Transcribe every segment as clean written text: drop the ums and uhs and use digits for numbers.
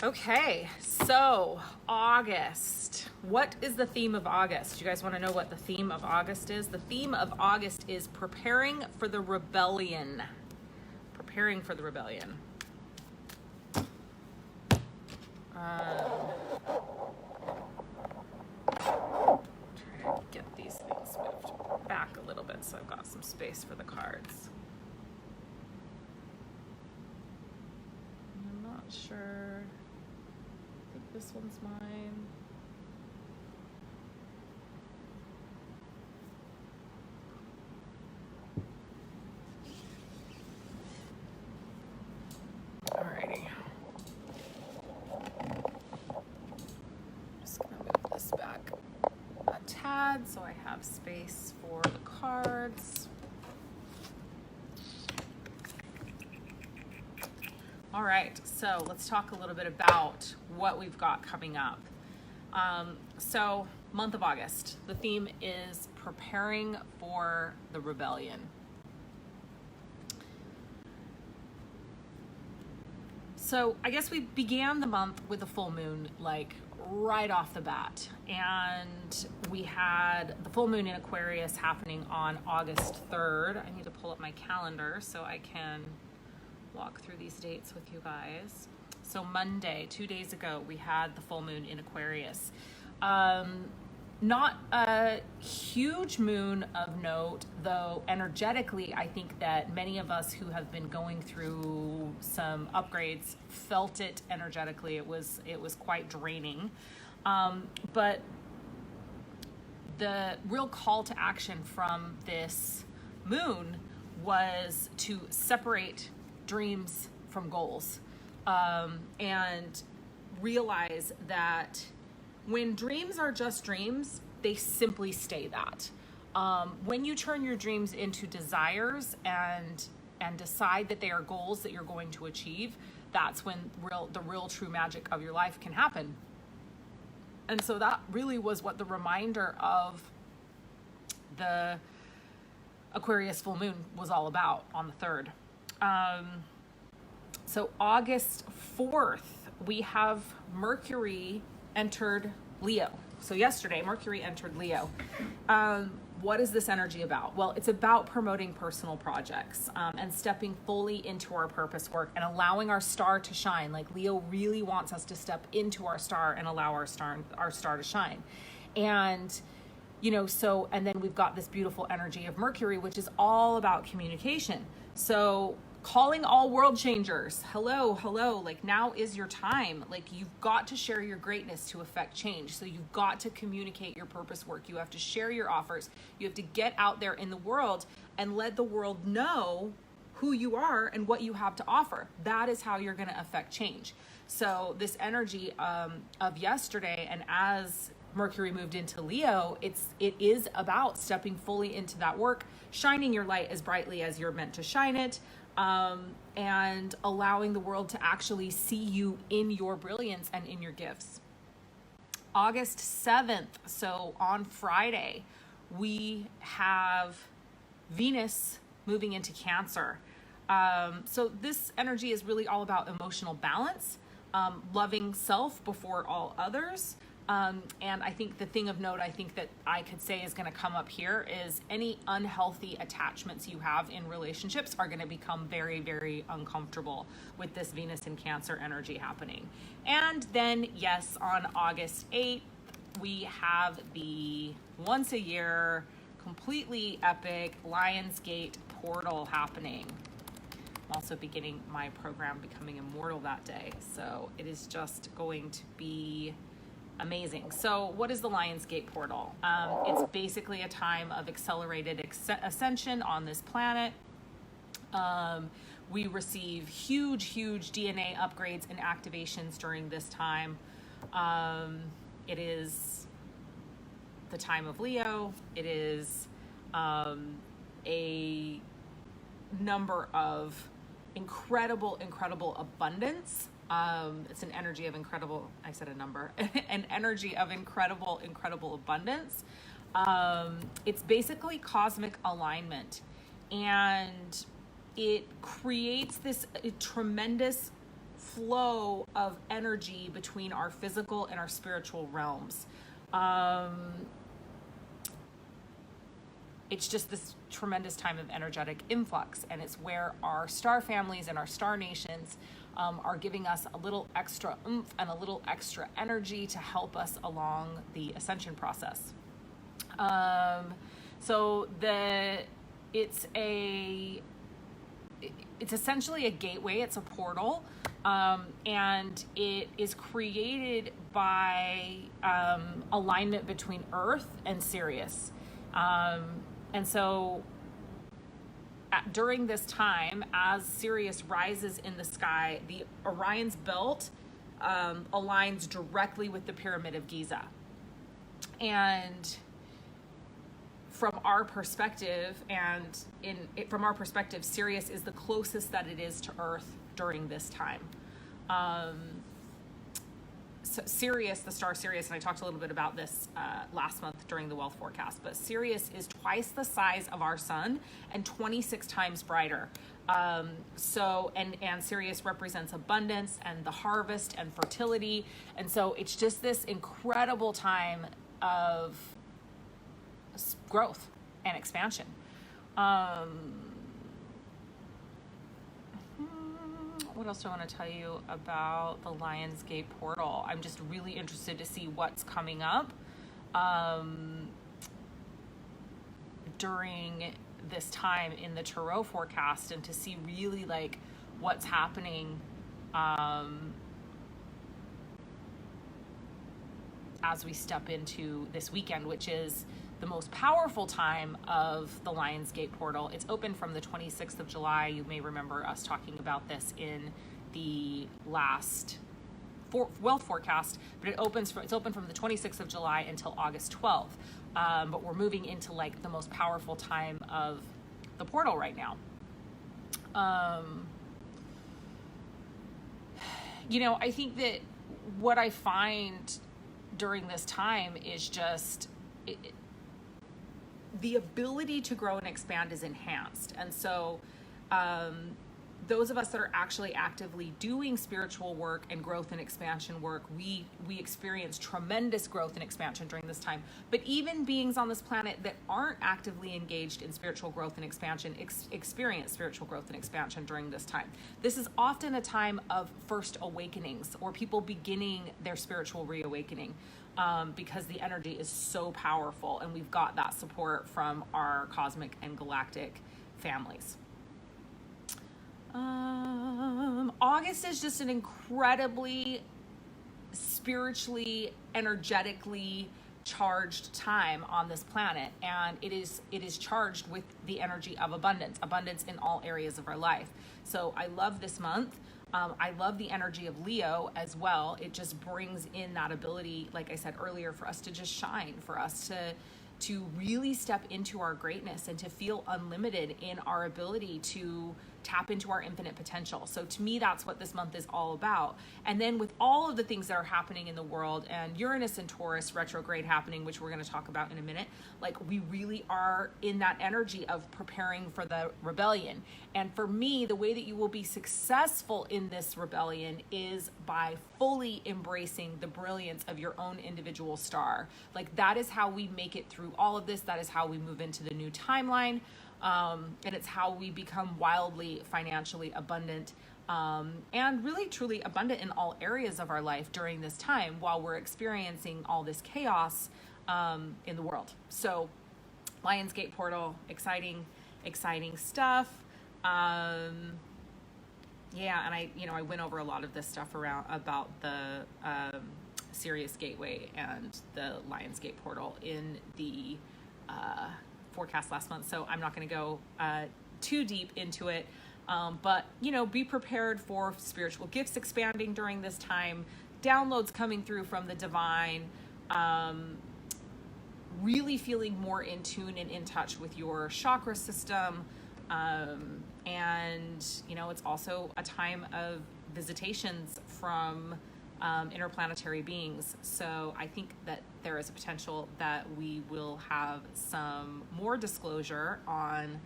Okay, so August. What is the theme of August? You guys want to know what the theme of August is? The theme of August is preparing for the rebellion. Preparing for the rebellion. Try to get these things moved back a little bit so I've got some space for the cards. I'm not sure. I think this one's mine. Alrighty. Just gonna move this back a tad so I have space for the cards. All right, so let's talk a little bit about what we've got coming up. So month of August, the theme is preparing for the rebellion. So I guess we began the month with a full moon, like right off the bat. And we had the full moon in Aquarius happening on August 3rd. I need to pull up my calendar so I can walk through these dates with you guys. So Monday, 2 days ago, we had the full moon in Aquarius. Not a huge moon of note, though energetically, I think that many of us who have been going through some upgrades felt it energetically. It was quite draining. But the real call to action from this moon was to separate dreams from goals, and realize that when dreams are just dreams, they simply stay that. When you turn your dreams into desires and decide that they are goals that you're going to achieve, that's when the real true magic of your life can happen. And so that really was what the reminder of the Aquarius full moon was all about on the 3rd. So August 4th, we have Mercury entered Leo. So yesterday, Mercury entered Leo. What is this energy about? Well, it's about promoting personal projects and stepping fully into our purpose work and allowing our star to shine. Like Leo really wants us to step into our star and allow our star to shine. And and then we've got this beautiful energy of Mercury, which is all about communication. So calling all world changers. Hello. Like now is your time. Like you've got to share your greatness to affect change. So you've got to communicate your purpose work. You have to share your offers. You have to get out there in the world and let the world know who you are and what you have to offer. That is how you're going to affect change. So this energy of yesterday, and as Mercury moved into Leo, it is about stepping fully into that work, shining your light as brightly as you're meant to shine it, and allowing the world to actually see you in your brilliance and in your gifts. August 7th, so on Friday, we have Venus moving into Cancer. So this energy is really all about emotional balance, loving self before all others. And I think the thing of note, I think that I could say is going to come up here is any unhealthy attachments you have in relationships are going to become very, very uncomfortable with this Venus and Cancer energy happening. And then, yes, on August 8th, we have the once a year, completely epic Lionsgate Portal happening. I'm also beginning my program Becoming Immortal that day. So it is just going to be amazing. So what is the Lionsgate Portal? It's basically a time of accelerated ascension on this planet. We receive huge DNA upgrades and activations during this time. It is the time of Leo. It is a number of incredible abundance. It's an energy of incredible, I said a number, an energy of incredible abundance. It's basically cosmic alignment, and it creates this tremendous flow of energy between our physical and our spiritual realms. It's just this tremendous time of energetic influx, and it's where our star families and our star nations are giving us a little extra oomph and a little extra energy to help us along the ascension process. It's essentially a gateway. It's a portal, and it is created by alignment between Earth and Sirius. And so during this time, as Sirius rises in the sky, the Orion's belt aligns directly with the Pyramid of Giza. And from our perspective, Sirius is the closest that it is to Earth during this time. So Sirius, the star Sirius, and I talked a little bit about this last month during the wealth forecast, but Sirius is twice the size of our sun and 26 times brighter. And Sirius represents abundance and the harvest and fertility. And so it's just this incredible time of growth and expansion. What else do I want to tell you about the Lionsgate Portal? I'm just really interested to see what's coming up during this time in the Tarot forecast, and to see really like what's happening as we step into this weekend, which is the most powerful time of the Lionsgate Portal. It's open from the 26th of July. You may remember us talking about this in the last wealth forecast, but it's open from the 26th of July until August 12th. But we're moving into like the most powerful time of the portal right now. I think that what I find during this time is just the ability to grow and expand is enhanced. And so those of us that are actually actively doing spiritual work and growth and expansion work, we experience tremendous growth and expansion during this time. But even beings on this planet that aren't actively engaged in spiritual growth and expansion experience spiritual growth and expansion during this time. This is often a time of first awakenings, or people beginning their spiritual reawakening. Because the energy is so powerful, and we've got that support from our cosmic and galactic families. August is just an incredibly spiritually, energetically charged time on this planet, and it is charged with the energy of abundance in all areas of our life. So I love this month. I love the energy of Leo as well. It just brings in that ability, like I said earlier, for us to just shine, for us to really step into our greatness and to feel unlimited in our ability to tap into our infinite potential. So to me, that's what this month is all about. And then with all of the things that are happening in the world, and Uranus and Taurus retrograde happening, which we're going to talk about in a minute, like we really are in that energy of preparing for the rebellion. And for me, the way that you will be successful in this rebellion is by fully embracing the brilliance of your own individual star. Like that is how we make it through all of this. That is how we move into the new timeline. And it's how we become wildly financially abundant, and really truly abundant in all areas of our life during this time while we're experiencing all this chaos in the world. So Lionsgate Portal, exciting stuff. And I went over a lot of this stuff about the Sirius Gateway and the Lionsgate Portal in the forecast last month, so I'm not going to go too deep into it, but be prepared for spiritual gifts expanding during this time, downloads coming through from the divine, really feeling more in tune and in touch with your chakra system, and it's also a time of visitations from interplanetary beings. So I think that there is a potential that we will have some more disclosure on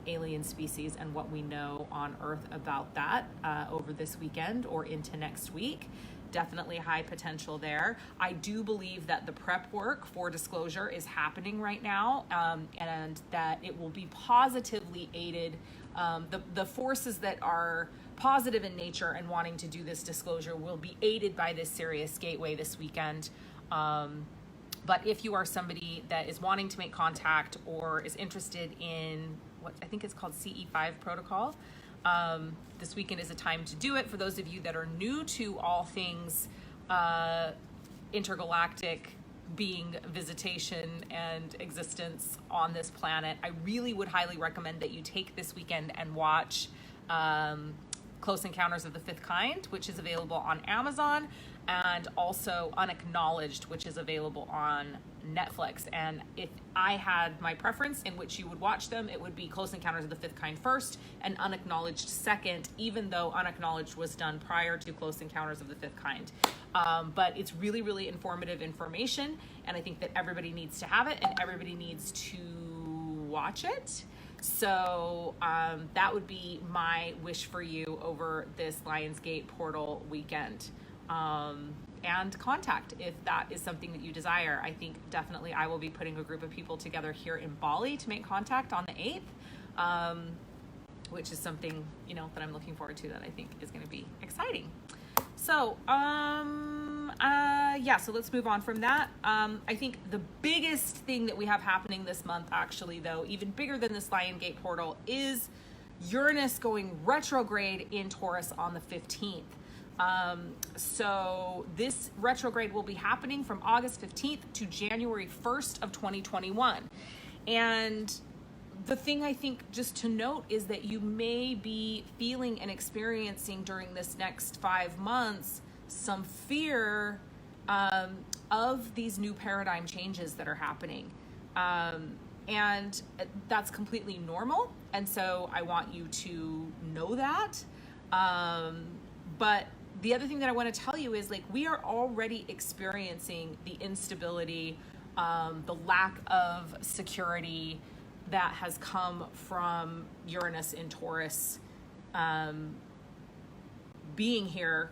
alien species and what we know on Earth about that over this weekend or into next week. Definitely high potential there. I do believe that the prep work for disclosure is happening right now, and that it will be positively aided. The forces that are positive in nature and wanting to do this disclosure will be aided by this Sirius gateway this weekend. But if you are somebody that is wanting to make contact or is interested in what I think it's called CE5 protocol, this weekend is a time to do it. For those of you that are new to all things intergalactic being, visitation, and existence on this planet, I really would highly recommend that you take this weekend and watch Close Encounters of the Fifth Kind, which is available on Amazon, and also Unacknowledged, which is available on Netflix. And if I had my preference in which you would watch them, it would be Close Encounters of the Fifth Kind first and Unacknowledged second, even though Unacknowledged was done prior to Close Encounters of the Fifth Kind. But it's really, really informative information, and I think that everybody needs to have it and everybody needs to watch it. So that would be my wish for you over this Lionsgate Portal weekend. And contact if that is something that you desire. I think definitely I will be putting a group of people together here in Bali to make contact on the 8th, which is something, you know, that I'm looking forward to, that I think is going to be exciting. So, yeah, so let's move on from that. I think the biggest thing that we have happening this month, actually, though, even bigger than this Lionsgate Portal, is Uranus going retrograde in Taurus on the 15th. So this retrograde will be happening from August 15th to January 1st of 2021. And the thing I think just to note is that you may be feeling and experiencing during this next 5 months some fear of these new paradigm changes that are happening. And that's completely normal. And so I want you to know that. But the other thing that I want to tell you is, like, we are already experiencing the instability, the lack of security that has come from Uranus in Taurus being here,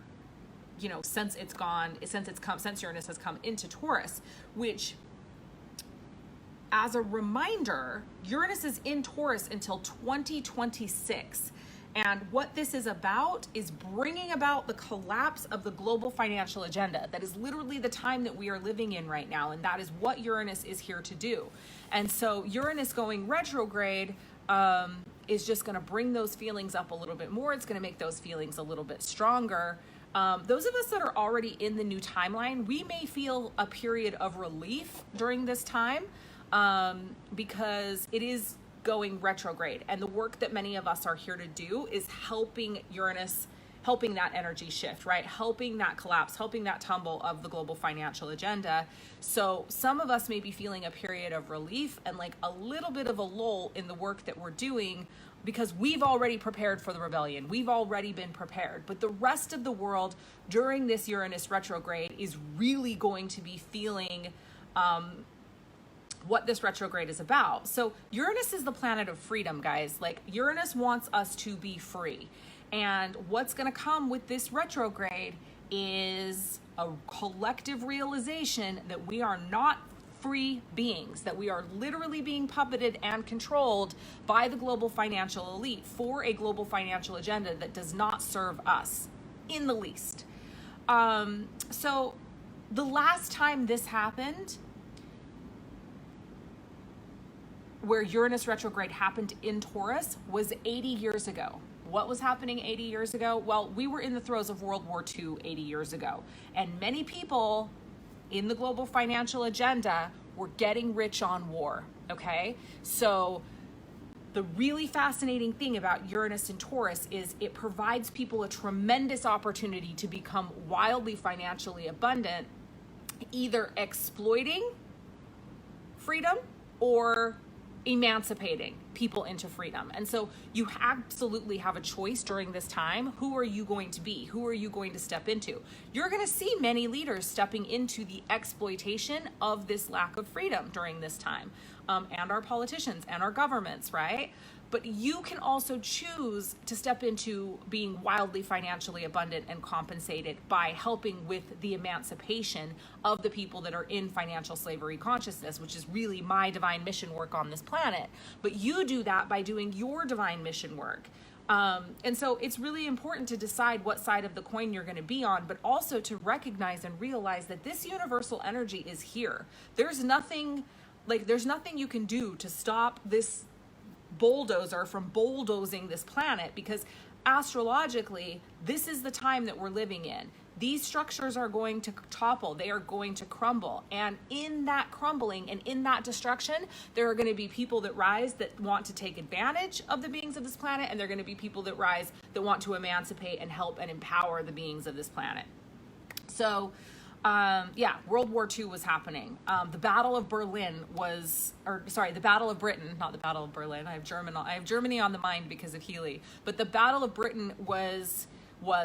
you know, since Uranus has come into Taurus, which, as a reminder, Uranus is in Taurus until 2026. And what this is about is bringing about the collapse of the global financial agenda. That is literally the time that we are living in right now. And that is what Uranus is here to do. And so Uranus going retrograde is just going to bring those feelings up a little bit more. It's going to make those feelings a little bit stronger. Those of us that are already in the new timeline, we may feel a period of relief during this time because it is going retrograde, and the work that many of us are here to do is helping Uranus, helping that energy shift, right? Helping that collapse, helping that tumble of the global financial agenda. So some of us may be feeling a period of relief and like a little bit of a lull in the work that we're doing because we've already prepared for the rebellion. We've already been prepared. But the rest of the world during this Uranus retrograde is really going to be feeling what this retrograde is about. So Uranus is the planet of freedom, guys. Like, Uranus wants us to be free. And what's going to come with this retrograde is a collective realization that we are not free beings, that we are literally being puppeted and controlled by the global financial elite for a global financial agenda that does not serve us in the least. So the last time this happened, where Uranus retrograde happened in Taurus, was 80 years ago. What was happening 80 years ago? Well, we were in the throes of World War II 80 years ago. And many people in the global financial agenda were getting rich on war, okay? So the really fascinating thing about Uranus and Taurus is it provides people a tremendous opportunity to become wildly financially abundant, either exploiting freedom or emancipating people into freedom. And so you absolutely have a choice during this time. Who are you going to be? Who are you going to step into? You're going to see many leaders stepping into the exploitation of this lack of freedom during this time, and our politicians and our governments, right? But you can also choose to step into being wildly financially abundant and compensated by helping with the emancipation of the people that are in financial slavery consciousness, which is really my divine mission work on this planet. But you do that by doing your divine mission work. And so it's really important to decide what side of the coin you're going to be on, but also to recognize and realize that this universal energy is here. There's nothing you can do to stop this bulldozer from bulldozing this planet, because astrologically, this is the time that we're living in. These structures are going to topple. They are going to crumble. And in that crumbling and in that destruction, there are going to be people that rise that want to take advantage of the beings of this planet. And there are going to be people that rise that want to emancipate and help and empower the beings of this planet. So, World War II was happening. The Battle of Berlin the Battle of Britain, not the Battle of Berlin. I have Germany on the mind because of Healy. But the Battle of Britain was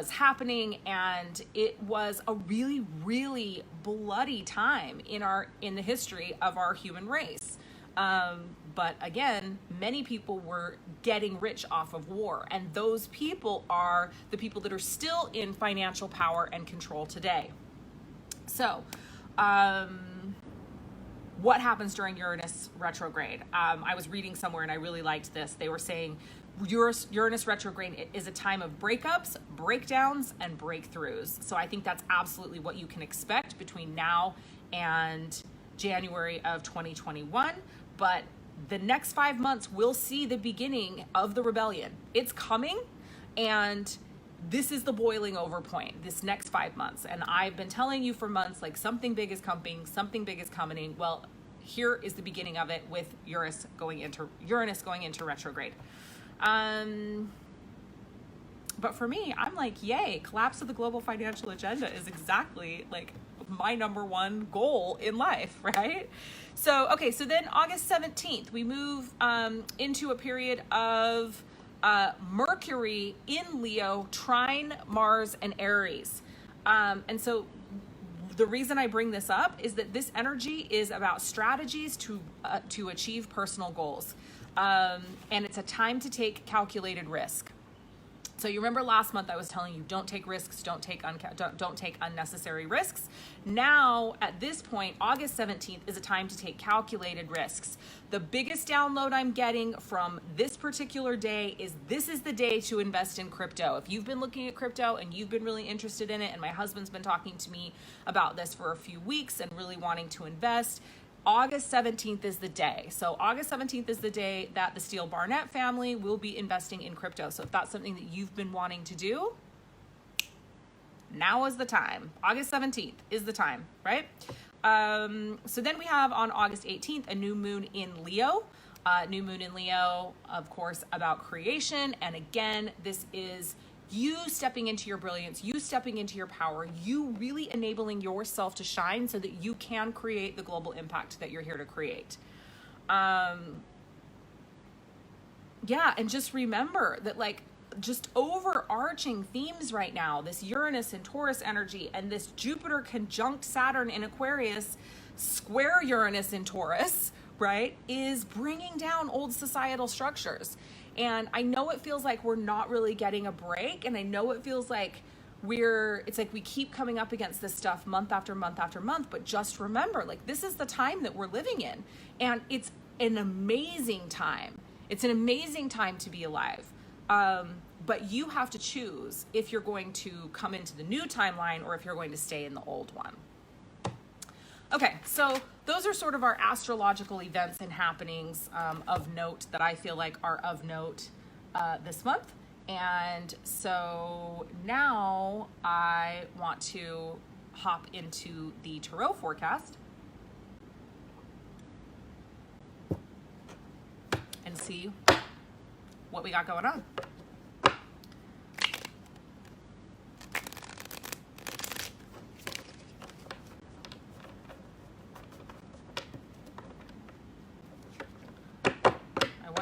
happening, and it was a really, really bloody time in the history of our human race. But again, many people were getting rich off of war, and those people are the people that are still in financial power and control today. So, what happens during Uranus retrograde? I was reading somewhere and I really liked this. They were saying Uranus retrograde is a time of breakups, breakdowns, and breakthroughs. So I think that's absolutely what you can expect between now and January of 2021. But the next 5 months, we'll see the beginning of the rebellion. It's coming, and this is the boiling over point, this next 5 months. And I've been telling you for months, like, something big is coming, something big is coming. Well, here is the beginning of it with Uranus going into retrograde. But for me, I'm like, yay, collapse of the global financial agenda is exactly like my number one goal in life, right? So, okay, so then August 17th, we move into a period of Mercury in Leo, trine Mars and Aries. And so the reason I bring this up is that this energy is about strategies to achieve personal goals. And it's a time to take calculated risk. So you remember last month I was telling you, don't take risks, don't take unnecessary risks. Now, at this point, August 17th is a time to take calculated risks. The biggest download I'm getting from this particular day is this is the day to invest in crypto. If you've been looking at crypto and you've been really interested in it, and my husband's been talking to me about this for a few weeks and really wanting to invest, August 17th is the day. So August 17th is the day that the Steele Barnett family will be investing in crypto. So if that's something that you've been wanting to do, now is the time. August 17th is the time, right? So then we have on August 18th, a new moon in Leo. New moon in Leo, of course, about creation. And again, this is you stepping into your brilliance, you stepping into your power, you really enabling yourself to shine so that you can create the global impact that you're here to create. And just remember that, like, just overarching themes right now, this Uranus and Taurus energy and this Jupiter conjunct Saturn in Aquarius, square Uranus in Taurus, right, is bringing down old societal structures. And I know it feels like we're not really getting a break. And I know it feels like it's like we keep coming up against this stuff month after month after month. But just remember, like, this is the time that we're living in. And it's an amazing time. It's an amazing time to be alive. But you have to choose if you're going to come into the new timeline or if you're going to stay in the old one. Okay, so those are sort of our astrological events and happenings of note that I feel like are of note this month. And so now I want to hop into the tarot forecast and see what we got going on.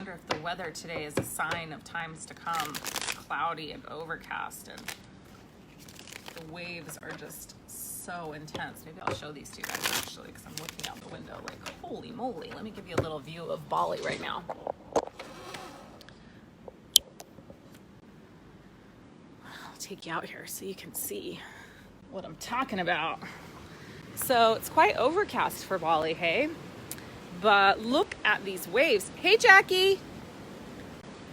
If the weather today is a sign of times to come. It's cloudy and overcast, and the waves are just so intense. Maybe I'll show these to you guys actually, because I'm looking out the window like, holy moly. Let me give you a little view of Bali right now. take you out here so you can see what I'm talking about. So it's quite overcast for Bali, hey? But look at these waves. Hey, Jackie.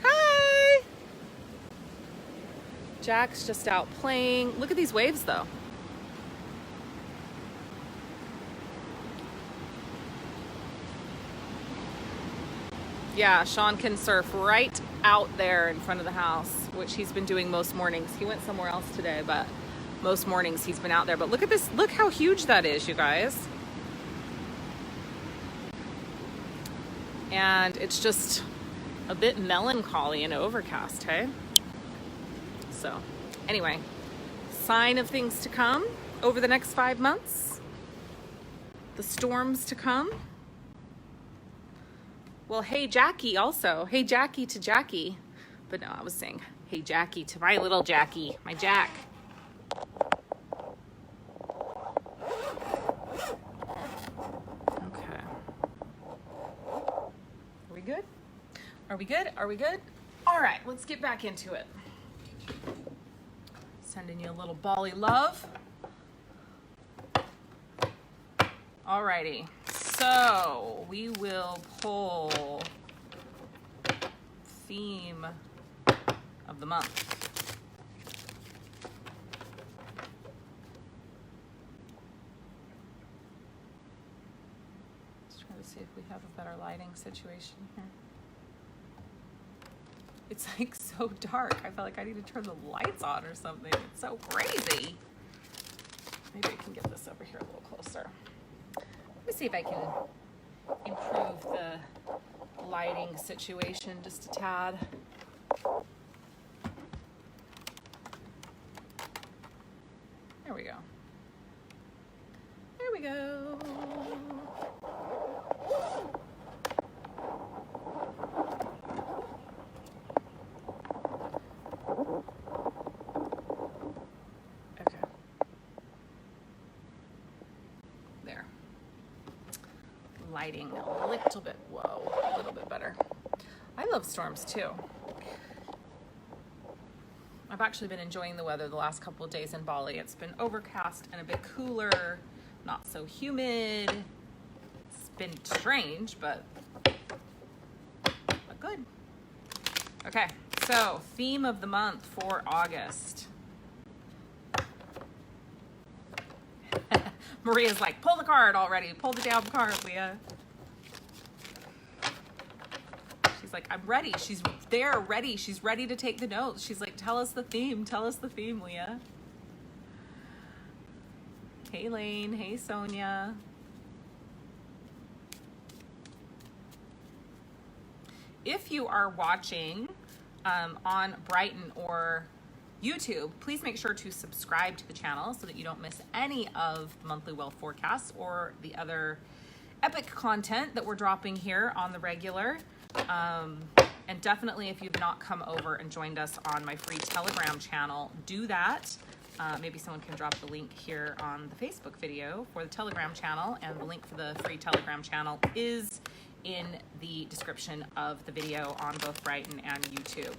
Hi. Jack's just out playing. Look at these waves, though. Yeah, Sean can surf right out there in front of the house, which he's been doing most mornings. He went somewhere else today, but most mornings he's been out there. But look at this. Look how huge that is, you guys. And it's just a bit melancholy and overcast, hey? So, anyway, sign of things to come over the next 5 months. The storms to come. Well, hey, Jackie also. Hey, Jackie to Jackie. But no, I was saying, hey, Jackie to my little Jackie, my Jack. Okay. Are we good? Are we good? Are we good? All right, let's get back into it. Sending you a little Bali love. Alrighty. So we will pull theme of the month. Let's try to see if we have a better lighting situation here. It's like so dark. I feel like I need to turn the lights on or something. It's so crazy. Maybe I can get this over here a little closer. Let me see if I can improve the lighting situation just a tad. There we go. There we go. Lighting a little bit, a little bit better. I love storms too. I've actually been enjoying the weather the last couple of days in Bali. It's been overcast and a bit cooler, not so humid. It's been strange, but good. Okay, so theme of the month for August. Maria's like, pull the card already. Pull the damn card, Leah. She's like, I'm ready. She's there, ready. She's ready to take the notes. She's like, tell us the theme. Tell us the theme, Leah. Hey, Lane. Hey, Sonia. If you are watching on Brighton or YouTube, please make sure to subscribe to the channel so that you don't miss any of the monthly wealth forecasts or the other epic content that we're dropping here on the regular. And definitely, if you've not come over and joined us on my free Telegram channel, do that. Maybe someone can drop the link here on the Facebook video for the Telegram channel, and the link for the free Telegram channel is in the description of the video on both Brighton and YouTube.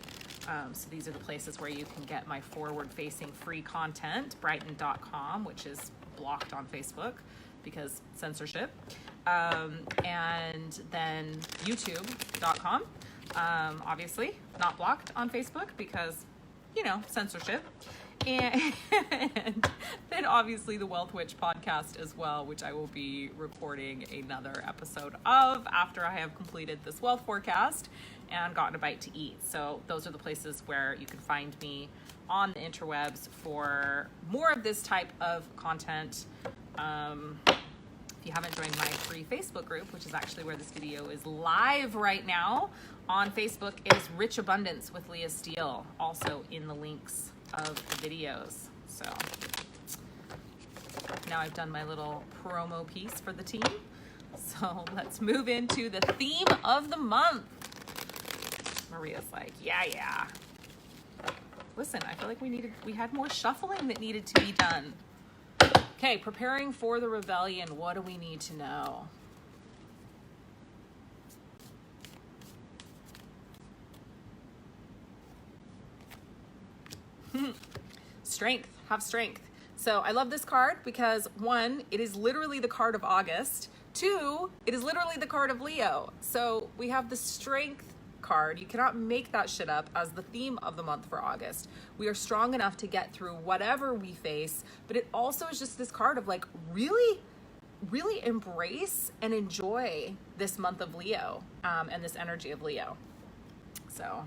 So these are the places where you can get my forward-facing free content, brighton.com, which is blocked on Facebook because censorship, and then youtube.com, obviously not blocked on Facebook because, you know, censorship. And then obviously the Wealth Witch podcast as well, which I will be recording another episode of after I have completed this wealth forecast and gotten a bite to eat. So those are the places where you can find me on the interwebs for more of this type of content. If you haven't joined my free Facebook group, which is actually where this video is live right now on Facebook, it is Rich Abundance with Leah Steele, also in the links of the videos. So now I've done my little promo piece for the team. So let's move into the theme of the month. Maria's like, yeah. Listen, I feel like we had more shuffling that needed to be done. Okay, preparing for the rebellion. What do we need to know? strength, have strength. So I love this card because 1, it is literally the card of August. 2, it is literally the card of Leo. So we have the strength card. You cannot make that shit up as the theme of the month for August. We are strong enough to get through whatever we face, but it also is just this card of like really embrace and enjoy this month of Leo and this energy of Leo. So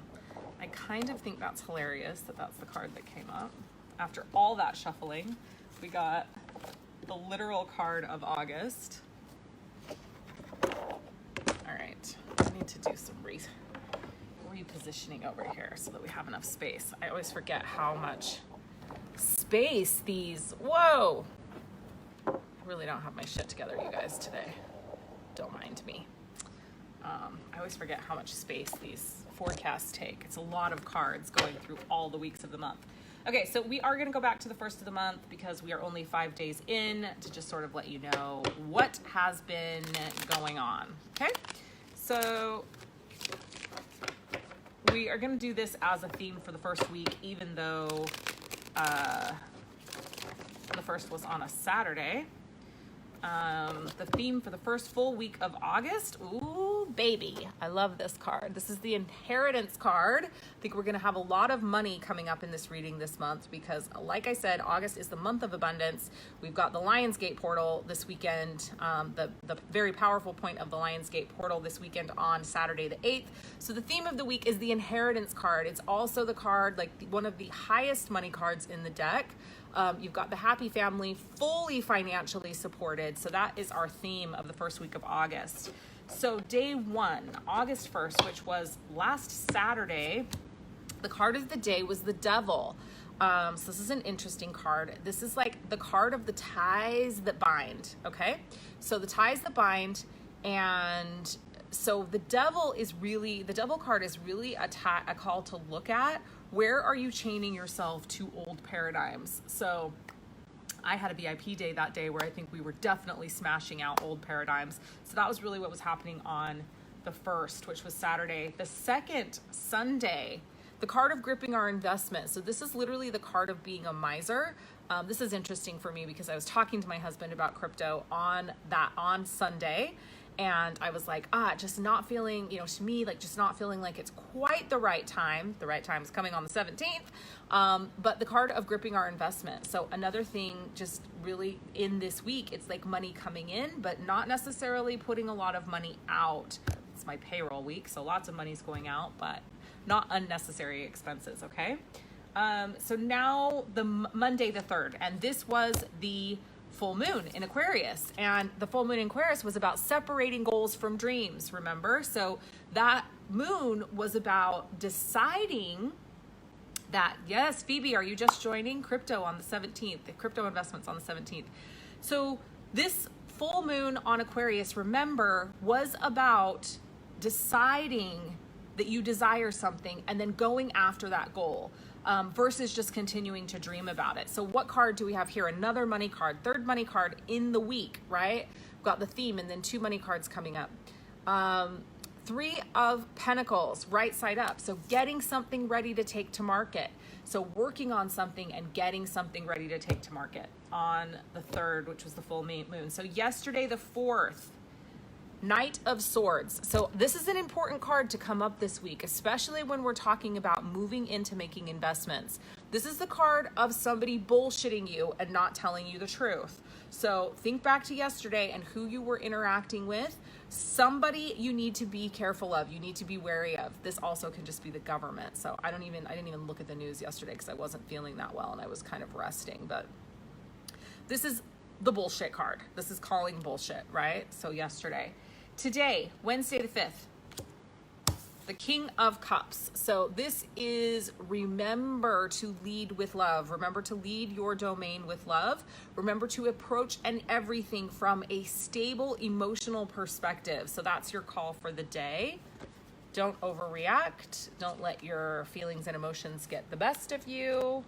I kind of think that's hilarious that that's the card that came up. After all that shuffling, we got the literal card of August. All right, I need to do some repositioning over here so that we have enough space. I always forget how much space these, whoa! I really don't have my shit together, you guys, today. Don't mind me. I always forget how much space these forecasts take. It's a lot of cards going through all the weeks of the month. Okay, so we are going to go back to the first of the month because we are only 5 days in to just sort of let you know what has been going on. Okay, so we are going to do this as a theme for the first week, even though the first was on a Saturday. The theme for the first full week of August. Ooh, baby. I love this card. This is the inheritance card. I think we're going to have a lot of money coming up in this reading this month because, like I said, August is the month of abundance. We've got the Lionsgate Portal this weekend, the very powerful point of the Lionsgate Portal this weekend on Saturday the 8th. So the theme of the week is the inheritance card. It's also the card, like one of the highest money cards in the deck. You've got the happy family, fully financially supported. So that is our theme of the first week of August. So day 1, August 1st, which was last Saturday, the card of the day was the Devil. So this is an interesting card. This is like the card of the ties that bind, okay? So the ties that bind, and so the Devil card is really a call to look at. Where are you chaining yourself to old paradigms? So I had a VIP day that day where I think we were definitely smashing out old paradigms. So that was really what was happening on the 1st, which was Saturday. The 2nd, Sunday, the card of gripping our investment. So this is literally the card of being a miser. This is interesting for me because I was talking to my husband about crypto on Sunday. And I was like, just not feeling, to me, like just not feeling like it's quite the right time. The right time is coming on the 17th. But the card of gripping our investment. So another thing just really in this week, it's like money coming in, but not necessarily putting a lot of money out. It's my payroll week, so lots of money's going out, but not unnecessary expenses, okay? So now the Monday the 3rd, and this was the full moon in Aquarius, and the full moon in Aquarius was about separating goals from dreams, remember? So that moon was about deciding that, yes, Phoebe, are you just joining crypto on the 17th, the crypto investments on the 17th. So this full moon on Aquarius, remember, was about deciding that you desire something and then going after that goal. Versus just continuing to dream about it. So what card do we have here? Another money card, third money card in the week, right? We've got the theme and then 2 money cards coming up. 3 of Pentacles, right side up. So getting something ready to take to market. So working on something and getting something ready to take to market on the 3rd, which was the full moon. So yesterday, the 4th, Knight of Swords. So this is an important card to come up this week, especially when we're talking about moving into making investments. This is the card of somebody bullshitting you and not telling you the truth. So think back to yesterday and who you were interacting with. Somebody you need to be careful of, you need to be wary of. This also can just be the government. So I didn't even look at the news yesterday because I wasn't feeling that well and I was kind of resting. But this is the bullshit card. This is calling bullshit, right? So yesterday. Today, Wednesday the 5th, the King of Cups. So this is remember to lead with love. Remember to lead your domain with love. Remember to approach everything from a stable emotional perspective. So that's your call for the day. Don't overreact. Don't let your feelings and emotions get the best of you.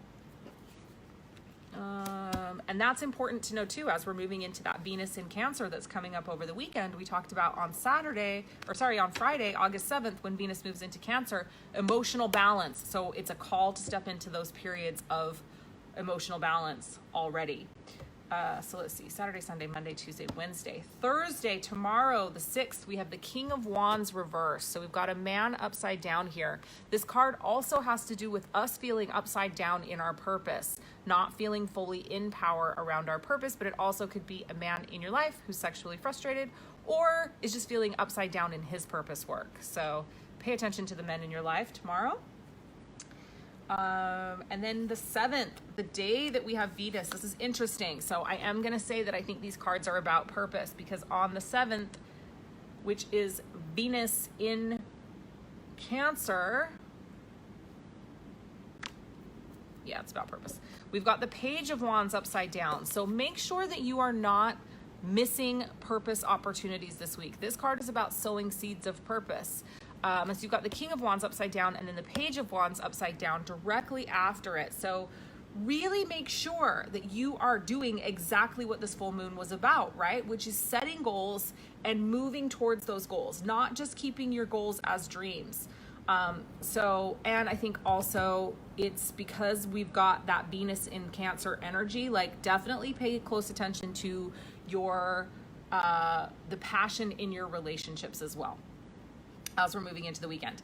And that's important to know too, as we're moving into that Venus in Cancer that's coming up over the weekend. We talked about on Friday, August 7th, when Venus moves into Cancer, emotional balance. So it's a call to step into those periods of emotional balance already. So let's see, Saturday, Sunday, Monday, Tuesday, Wednesday, Thursday, tomorrow, the 6th, we have the King of Wands reversed. So we've got a man upside down here. This card also has to do with us feeling upside down in our purpose, not feeling fully in power around our purpose, but it also could be a man in your life who's sexually frustrated or is just feeling upside down in his purpose work. So pay attention to the men in your life tomorrow. And then the 7th, the day that we have Venus, this is interesting. So I am going to say that I think these cards are about purpose, because on the 7th, which is Venus in Cancer, yeah, it's about purpose. We've got the Page of Wands upside down. So make sure that you are not missing purpose opportunities this week. This card is about sowing seeds of purpose. So you've got the King of Wands upside down and then the Page of Wands upside down directly after it. So really make sure that you are doing exactly what this full moon was about, right? Which is setting goals and moving towards those goals, not just keeping your goals as dreams. And I think also it's because we've got that Venus in Cancer energy, like definitely pay close attention to your, the passion in your relationships as well, as we're moving into the weekend.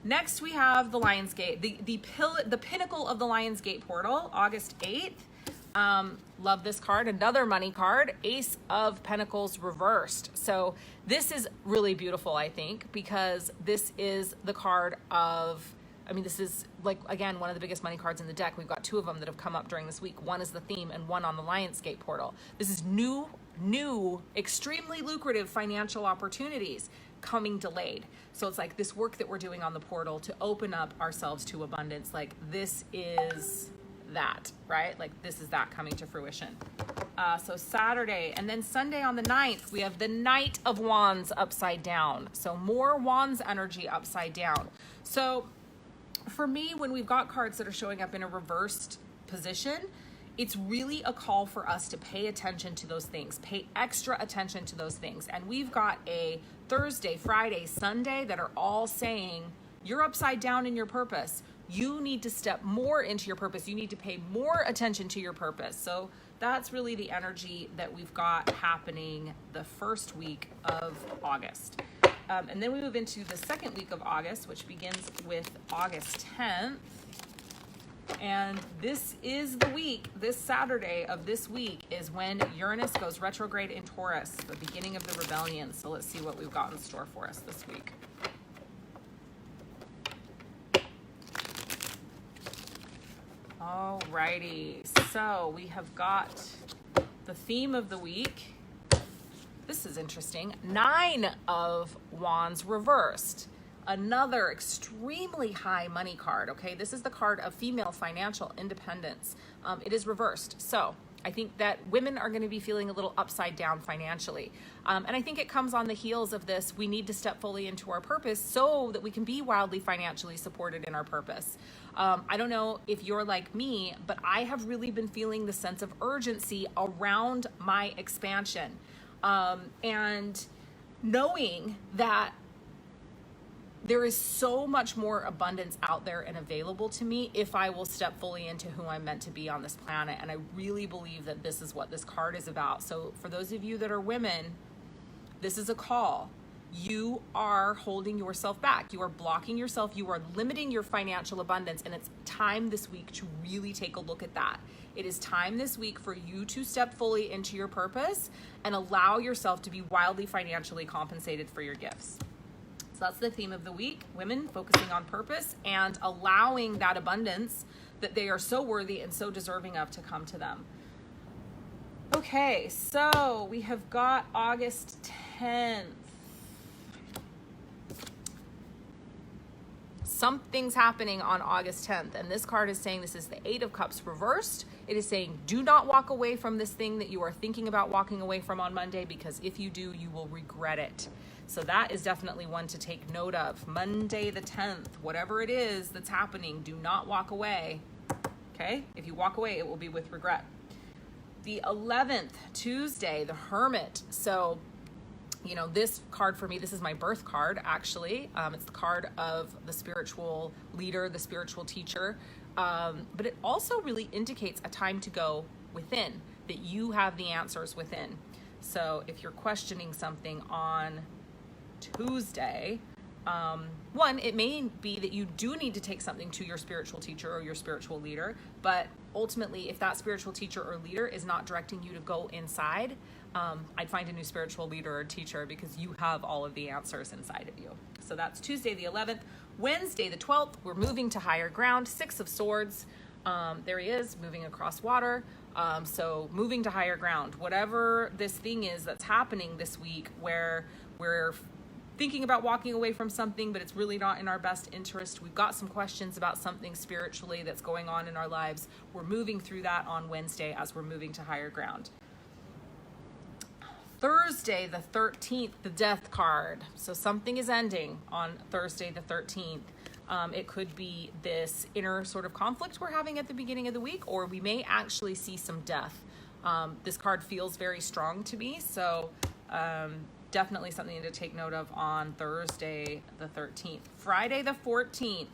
Next, we have the Lionsgate, the pinnacle of the Lionsgate Portal, August 8th. Love this card. Another money card, Ace of Pentacles reversed. So this is really beautiful, I think, because this is the card of, I mean, this is like, again, one of the biggest money cards in the deck. We've got two of them that have come up during this week. One is the theme and one on the Lionsgate Portal. This is new, extremely lucrative financial opportunities coming delayed. So it's like this work that we're doing on the portal to open up ourselves to abundance. Like this is that, right? Like this is that coming to fruition. So Saturday and then Sunday on the 9th, we have the Knight of Wands upside down. So more Wands energy upside down. So for me, when we've got cards that are showing up in a reversed position, it's really a call for us to pay attention to those things, pay extra attention to those things. And we've got a Thursday, Friday, Sunday that are all saying, you're upside down in your purpose. You need to step more into your purpose. You need to pay more attention to your purpose. So that's really the energy that we've got happening the first week of August. And then we move into the second week of August, which begins with August 10th. And this is the week, this Saturday of this week is when Uranus goes retrograde in Taurus, the beginning of the rebellion. So let's see what we've got in store for us this week. Alrighty, so we have got the theme of the week. This is interesting. 9 of Wands reversed. Another extremely high money card, okay? This is the card of female financial independence. It is reversed. So I think that women are going to be feeling a little upside down financially. And I think it comes on the heels of this. We need to step fully into our purpose so that we can be wildly financially supported in our purpose. I don't know if you're like me, but I have really been feeling the sense of urgency around my expansion. And knowing that there is so much more abundance out there and available to me if I will step fully into who I'm meant to be on this planet. And I really believe that this is what this card is about. So for those of you that are women, this is a call. You are holding yourself back. You are blocking yourself. You are limiting your financial abundance. And it's time this week to really take a look at that. It is time this week for you to step fully into your purpose and allow yourself to be wildly financially compensated for your gifts. So that's the theme of the week, women focusing on purpose and allowing that abundance that they are so worthy and so deserving of to come to them. Okay, so we have got August 10th. Something's happening on August 10th, and this card is saying this is the 8 of Cups reversed. It is saying do not walk away from this thing that you are thinking about walking away from on Monday, because if you do, you will regret it. So that is definitely one to take note of. Monday the 10th, whatever it is that's happening, do not walk away. Okay? If you walk away, it will be with regret. The 11th, Tuesday, the Hermit. So You know, this card for me, this is my birth card, actually. It's the card of the spiritual leader, the spiritual teacher. But it also really indicates a time to go within, that you have the answers within. So if you're questioning something on Tuesday, one, it may be that you do need to take something to your spiritual teacher or your spiritual leader, but ultimately, if that spiritual teacher or leader is not directing you to go inside, I'd find a new spiritual leader or teacher, because you have all of the answers inside of you. So that's Tuesday the 11th. Wednesday the 12th, we're moving to higher ground, 6 of Swords. There he is, moving across water. So moving to higher ground, whatever this thing is that's happening this week, where we're thinking about walking away from something, but it's really not in our best interest. We've got some questions about something spiritually that's going on in our lives. We're moving through that on Wednesday as we're moving to higher ground. Thursday the 13th, the Death card. So something is ending on Thursday the 13th. It could be this inner sort of conflict we're having at the beginning of the week, or we may actually see some death. This card feels very strong to me, so definitely something to take note of on Thursday the 13th. Friday the 14th,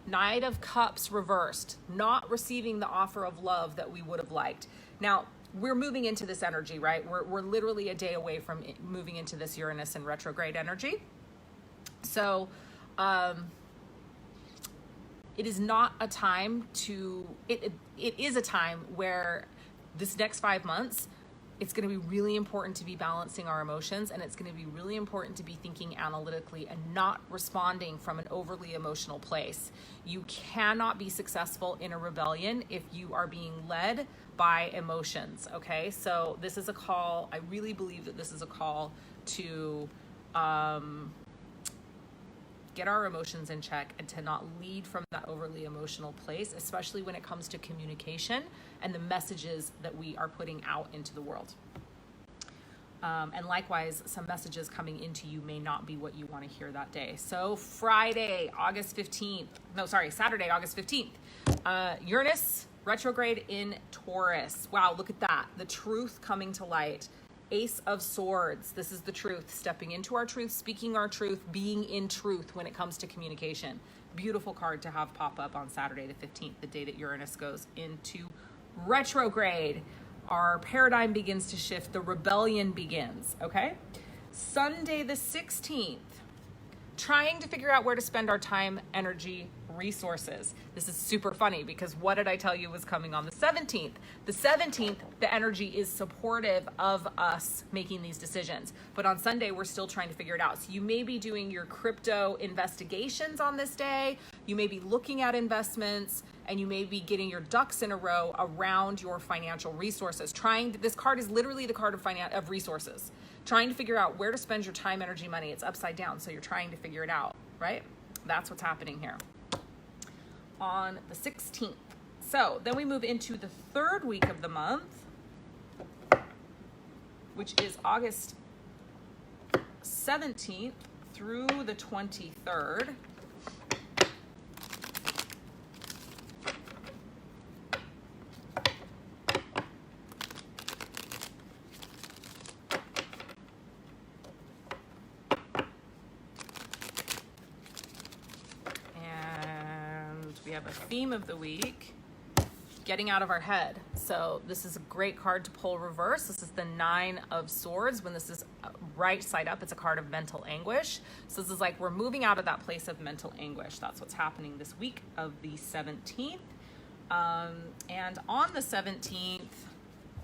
Knight of Cups reversed, not receiving the offer of love that we would have liked. Now, we're moving into this energy, right? We're literally a day away from moving into this Uranus and retrograde energy. So it is not a time to, it is a time where this next 5 months, it's going to be really important to be balancing our emotions, and it's going to be really important to be thinking analytically and not responding from an overly emotional place. You cannot be successful in a rebellion if you are being led by emotions, okay? So this is a call, I really believe that this is a call to get our emotions in check and to not lead from that overly emotional place, especially when it comes to communication and the messages that we are putting out into the world. And likewise, some messages coming into you may not be what you want to hear that day. So Saturday, August 15th, Uranus retrograde in Taurus. Wow, look at that. The truth coming to light. Ace of Swords. This is the truth. Stepping into our truth, speaking our truth, being in truth when it comes to communication. Beautiful card to have pop up on Saturday the 15th, the day that Uranus goes into retrograde. Our paradigm begins to shift. The rebellion begins, okay? Sunday the 16th. Trying to figure out where to spend our time, energy, resources. This is super funny because what did I tell you was coming on the 17th? The 17th, the energy is supportive of us making these decisions. But on Sunday, we're still trying to figure it out. So you may be doing your crypto investigations on this day. You may be looking at investments, and you may be getting your ducks in a row around your financial resources. This card is literally the card of resources. Trying to figure out where to spend your time, energy, money. It's upside down, so you're trying to figure it out, right? That's what's happening here on the 16th. So then we move into the third week of the month, which is August 17th through the 23rd. We have a theme of the week, getting out of our head. So this is a great card to pull reverse. This is the 9 of Swords. When this is right side up, it's a card of mental anguish. So this is like we're moving out of that place of mental anguish. That's what's happening this week of the 17th. And on the 17th,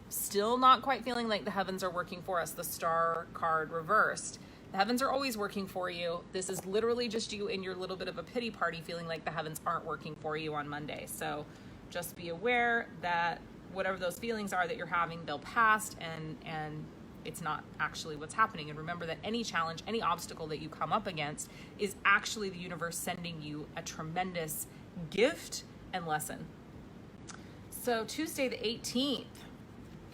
still not quite feeling like the heavens are working for us. The Star card reversed. The heavens are always working for you. This is literally just you in your little bit of a pity party feeling like the heavens aren't working for you on Monday. So just be aware that whatever those feelings are that you're having, they'll pass, and it's not actually what's happening. And remember that any challenge, any obstacle that you come up against is actually the universe sending you a tremendous gift and lesson. So Tuesday the 18th,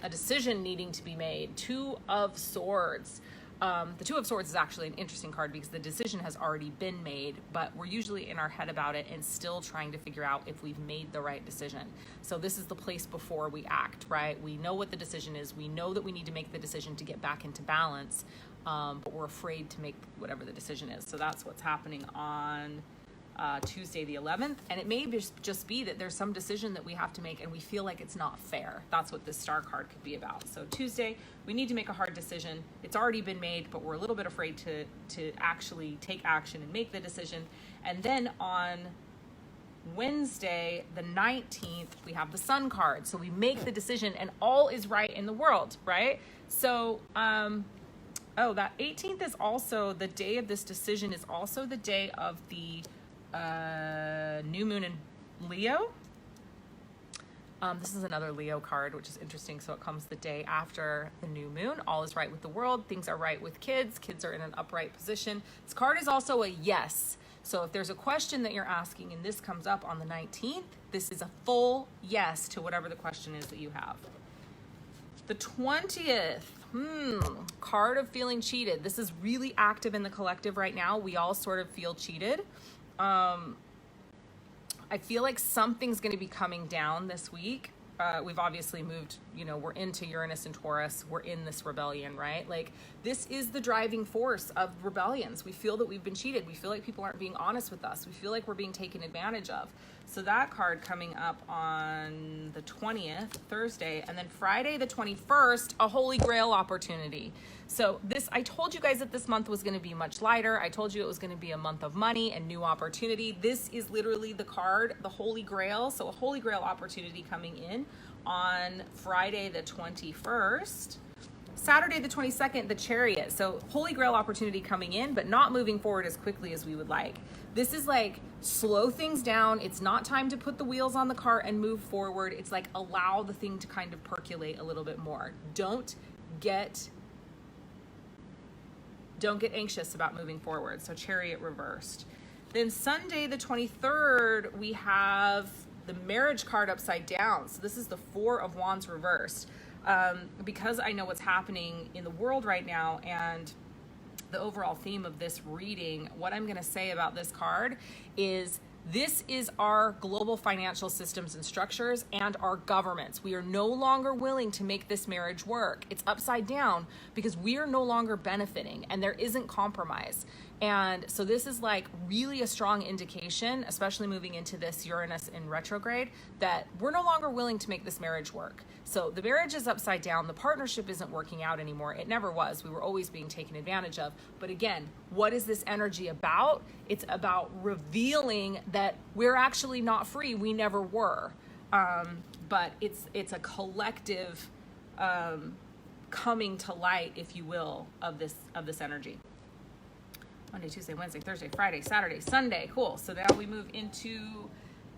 a decision needing to be made. 2 of Swords. The 2 of Swords is actually an interesting card because the decision has already been made, but we're usually in our head about it and still trying to figure out if we've made the right decision. So this is the place before we act, right? We know what the decision is. We know that we need to make the decision to get back into balance. but we're afraid to make whatever the decision is. So that's what's happening on Tuesday the 11th. And it may just be that there's some decision that we have to make and we feel like it's not fair. That's what this star card could be about. So Tuesday, we need to make a hard decision. It's already been made, but we're a little bit afraid to actually take action and make the decision. And then on Wednesday, the 19th, we have the Sun card. So we make the decision and all is right in the world, right? So, that 18th is also the day of this decision, is also the day of the new moon in Leo. This is another Leo card, which is interesting. So it comes the day after the new moon. All is right with the world. Things are right with kids. Kids are in an upright position. This card is also a yes. So if there's a question that you're asking and this comes up on the 19th, this is a full yes to whatever the question is that you have. The 20th, card of feeling cheated. This is really active in the collective right now. We all sort of feel cheated. I feel like something's going to be coming down this week. We've obviously moved, we're into Uranus and Taurus. We're in this rebellion, right? Like, this is the driving force of rebellions. We feel that we've been cheated. We feel like people aren't being honest with us. We feel like we're being taken advantage of. So that card coming up on the 20th, Thursday, and then Friday the 21st, a Holy Grail opportunity. So I told you guys that this month was going to be much lighter. I told you it was going to be a month of money and new opportunity. This is literally the card, the Holy Grail. So a Holy Grail opportunity coming in on Friday the 21st. Saturday the 22nd, the Chariot. So Holy Grail opportunity coming in, but not moving forward as quickly as we would like. This is like, slow things down. It's not time to put the wheels on the cart and move forward. It's like, allow the thing to kind of percolate a little bit more. Don't get anxious about moving forward. So Chariot reversed. Then Sunday the 23rd, we have the Marriage card upside down. So this is the Four of Wands reversed. Because I know what's happening in the world right now and the overall theme of this reading, what I'm going to say about this card is, this is our global financial systems and structures and our governments. We are no longer willing to make this marriage work. It's upside down because we are no longer benefiting and there isn't compromise. And so this is like really a strong indication, especially moving into this Uranus in retrograde, that we're no longer willing to make this marriage work. So the marriage is upside down. The partnership isn't working out anymore. It never was. We were always being taken advantage of. But again, what is this energy about? It's about revealing that we're actually not free. We never were. But it's a collective coming to light, if you will, of this energy. Monday, Tuesday, Wednesday, Thursday, Friday, Saturday, Sunday. Cool. So now we move into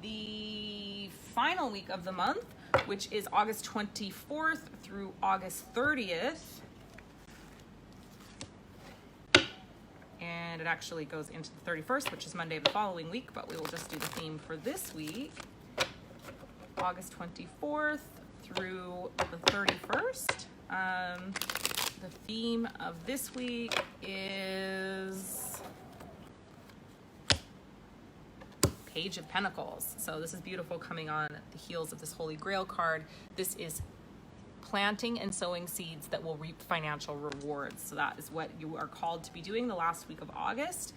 the final week of the month, which is August 24th through August 30th. And it actually goes into the 31st, which is Monday of the following week, but we will just do the theme for this week. August 24th through the 31st. The theme of this week is Page of Pentacles. So this is beautiful, coming on the heels of this Holy Grail card. This is planting and sowing seeds that will reap financial rewards. So that is what you are called to be doing the last week of August.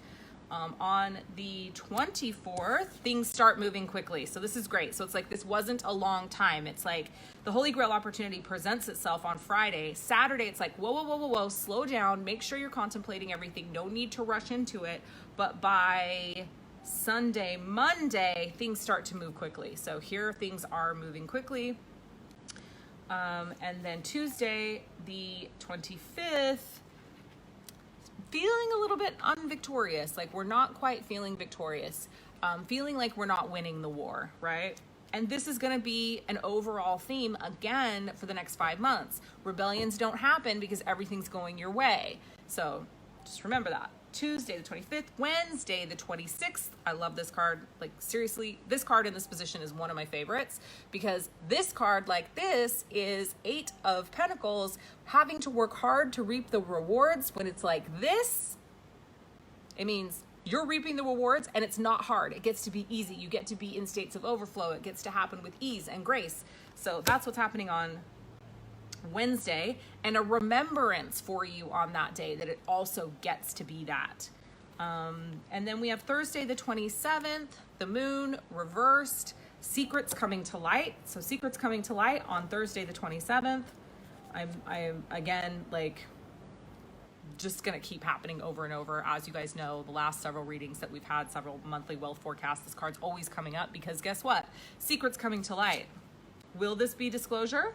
On the 24th, things start moving quickly. So this is great. So it's like, this wasn't a long time. It's like the Holy Grail opportunity presents itself on Friday. Saturday, it's like, whoa, slow down. Make sure you're contemplating everything. No need to rush into it. But by Sunday, Monday, things start to move quickly. So here things are moving quickly. And then Tuesday, the 25th, feeling a little bit unvictorious, like we're not quite feeling victorious, feeling like we're not winning the war, right? And this is going to be an overall theme again for the next 5 months. Rebellions don't happen because everything's going your way. So just remember that. Tuesday the 25th, Wednesday the 26th. I love this card. Like, seriously, this card in this position is one of my favorites, because this card, like this, is 8 of Pentacles, having to work hard to reap the rewards. When it's like this, it means you're reaping the rewards and it's not hard. It gets to be easy. You get to be in states of overflow. It gets to happen with ease and grace. So that's what's happening on Wednesday, and a remembrance for you on that day that it also gets to be that. And then we have Thursday the 27th, the moon reversed, secrets coming to light. So secrets coming to light on Thursday the 27th. I'm again, like, just going to keep happening over and over. As you guys know, the last several readings that we've had, several monthly wealth forecasts, this card's always coming up because guess what? Secrets coming to light. Will this be disclosure?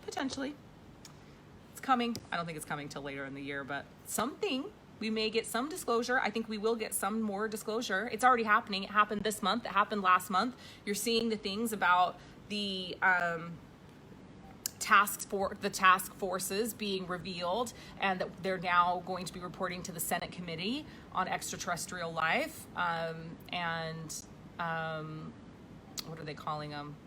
Potentially. It's coming. I don't think it's coming till later in the year, but something. We may get some disclosure. I think we will get some more disclosure. It's already happening. It happened this month. It happened last month. You're seeing the things about the task forces being revealed, and that they're now going to be reporting to the Senate Committee on Extraterrestrial Life. What are they calling them?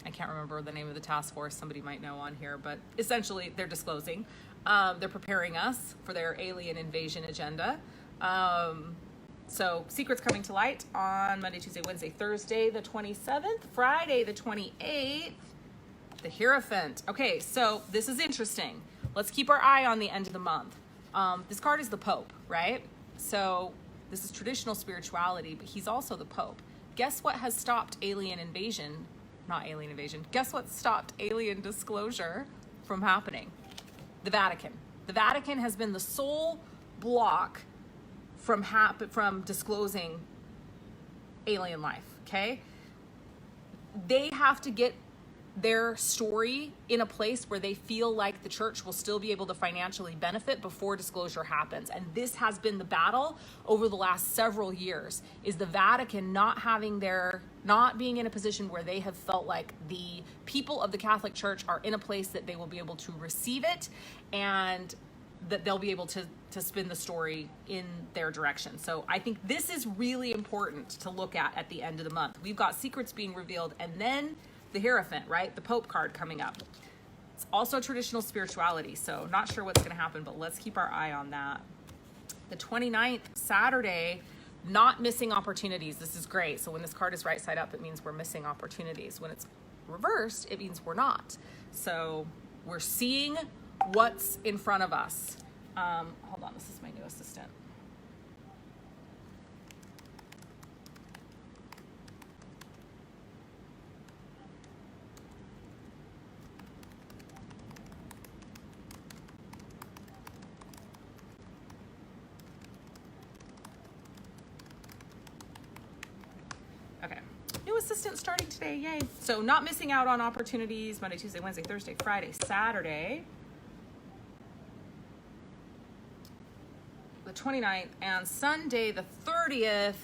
I can't remember the name of the task force. Somebody might know on here, but essentially they're disclosing. They're preparing us for their alien invasion agenda. So secrets coming to light on Monday, Tuesday, Wednesday, Thursday, the 27th, Friday, the 28th, the Hierophant. Okay, so this is interesting. Let's keep our eye on the end of the month. This card is the Pope, right? So this is traditional spirituality, but he's also the Pope. Guess what has stopped alien invasion? Not alien invasion. Guess what stopped alien disclosure from happening? The Vatican. The Vatican has been the sole block from disclosing alien life, okay? They have to get their story in a place where they feel like the church will still be able to financially benefit before disclosure happens. And this has been the battle over the last several years, is the Vatican not being in a position where they have felt like the people of the Catholic Church are in a place that they will be able to receive it and that they'll be able to spin the story in their direction. So I think this is really important to look at the end of the month. We've got secrets being revealed, and then the Hierophant, right? The Pope card coming up. It's also traditional spirituality, so not sure what's going to happen, but let's keep our eye on that. The 29th, Saturday, not missing opportunities. This is great. So when this card is right side up, it means we're missing opportunities. When it's reversed, it means we're not. So we're seeing what's in front of us. Hold on, this is my new assistant. Okay, new assistant starting today, yay. So not missing out on opportunities, Monday, Tuesday, Wednesday, Thursday, Friday, Saturday, the 29th, and Sunday, the 30th,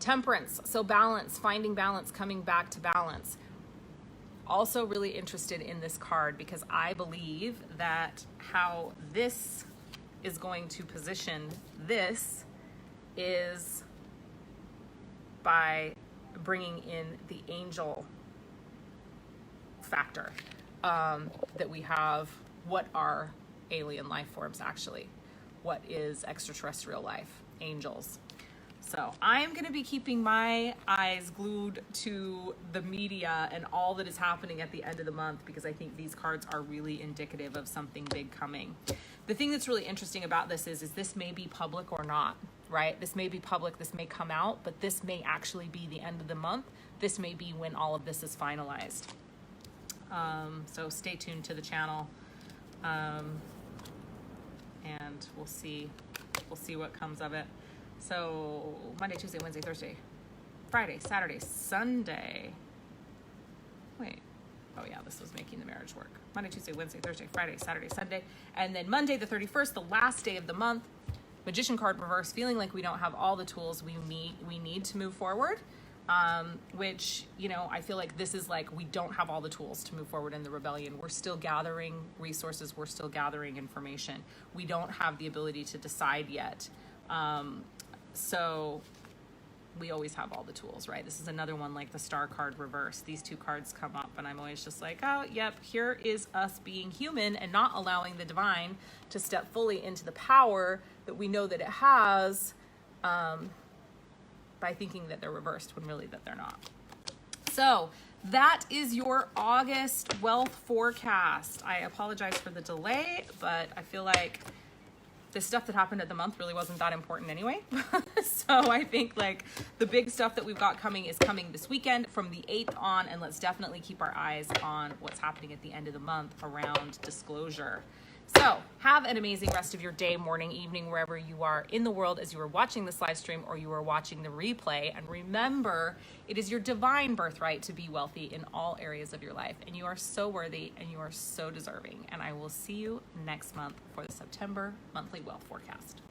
temperance. So balance, finding balance, coming back to balance. Also really interested in this card because I believe that how this is going to position this is by bringing in the angel factor, that we have. What are alien life forms actually? What is extraterrestrial life? Angels. So I am going to be keeping my eyes glued to the media and all that is happening at the end of the month, because I think these cards are really indicative of something big coming. The thing that's really interesting about this is this may be public or not, right? This may be public, this may come out, but this may actually be the end of the month. This may be when all of this is finalized. So stay tuned to the channel, and we'll see what comes of it. So Monday, Tuesday, Wednesday, Thursday, Friday, Saturday, Sunday. Wait. Oh yeah, this was making the marriage work. Monday, Tuesday, Wednesday, Thursday, Friday, Saturday, Sunday. And then Monday the 31st, the last day of the month, Magician card reverse, feeling like we don't have all the tools we need to move forward. Which, you know, I feel like this is like, we don't have all the tools to move forward in the rebellion. We're still gathering resources. We're still gathering information. We don't have the ability to decide yet. So we always have all the tools, right? This is another one like the Star card reverse. These two cards come up and I'm always just like, oh, yep, here is us being human and not allowing the divine to step fully into the power that we know that it has, by thinking that they're reversed when really that they're not. So that is your August wealth forecast. I apologize for the delay, but I feel like the stuff that happened at the month really wasn't that important anyway. So I think like the big stuff that we've got coming is coming this weekend from the 8th on, and let's definitely keep our eyes on what's happening at the end of the month around disclosure. So have an amazing rest of your day, morning, evening, wherever you are in the world as you are watching this live stream or you are watching the replay. And remember, it is your divine birthright to be wealthy in all areas of your life. And you are so worthy and you are so deserving. And I will see you next month for the September monthly wealth forecast.